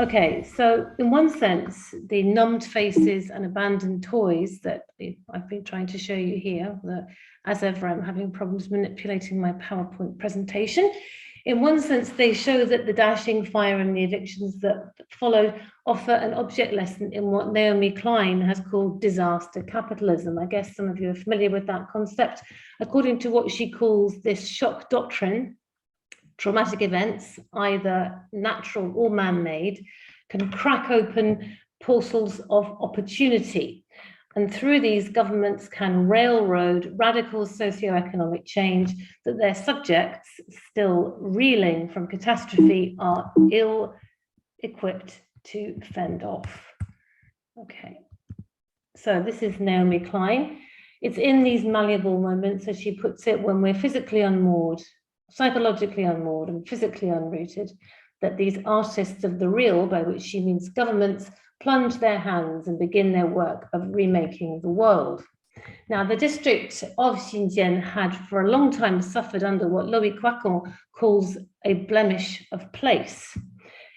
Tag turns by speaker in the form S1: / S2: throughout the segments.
S1: Okay, so in one sense, the numbed faces and abandoned toys that I've been trying to show you here, as ever, I'm having problems manipulating my PowerPoint presentation. In one sense, they show that the dashing fire and the evictions that follow offer an object lesson in what Naomi Klein has called disaster capitalism. I guess some of you are familiar with that concept. According to what she calls this shock doctrine, traumatic events, either natural or man-made, can crack open portals of opportunity. And through these, governments can railroad radical socioeconomic change that their subjects, still reeling from catastrophe, are ill-equipped to fend off. Okay, so this is Naomi Klein. It's in these malleable moments, as she puts it, when we're physically unmoored, psychologically unmoored and physically unrooted, that these artists of the real, by which she means governments, plunge their hands and begin their work of remaking the world. Now, the district of Xinjian had for a long time suffered under what 𝗱𝗲𝗁 calls a blemish of place.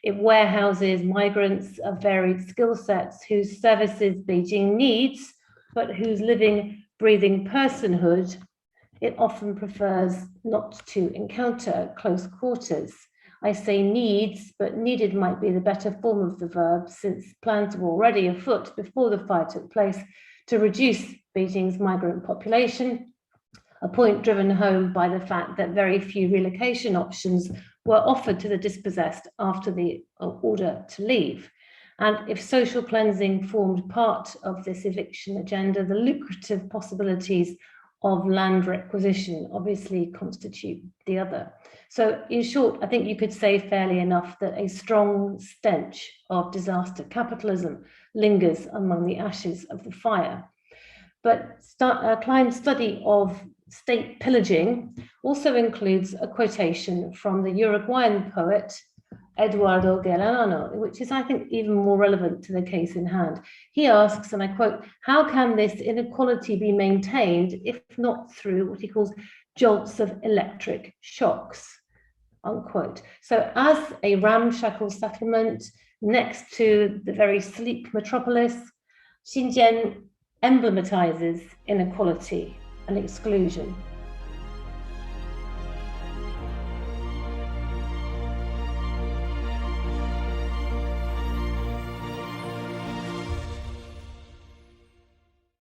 S1: It warehouses migrants of varied skill sets whose services Beijing needs, but whose living, breathing personhood it often prefers not to encounter close quarters. I say needs, but needed might be the better form of the verb, since plans were already afoot before the fire took place to reduce Beijing's migrant population, a point driven home by the fact that very few relocation options were offered to the dispossessed after the order to leave. And if social cleansing formed part of this eviction agenda, the lucrative possibilities of land requisition obviously constitute the other. So in short, I think you could say fairly enough that a strong stench of disaster capitalism lingers among the ashes of the fire. But Klein's study of state pillaging also includes a quotation from the Uruguayan poet Eduardo Galeano, which is, I think, even more relevant to the case in hand. He asks, and I quote, "How can this inequality be maintained if not through what he calls jolts of electric shocks?" Unquote. So as a ramshackle settlement next to the very sleek metropolis, Xinjian emblematizes inequality and exclusion.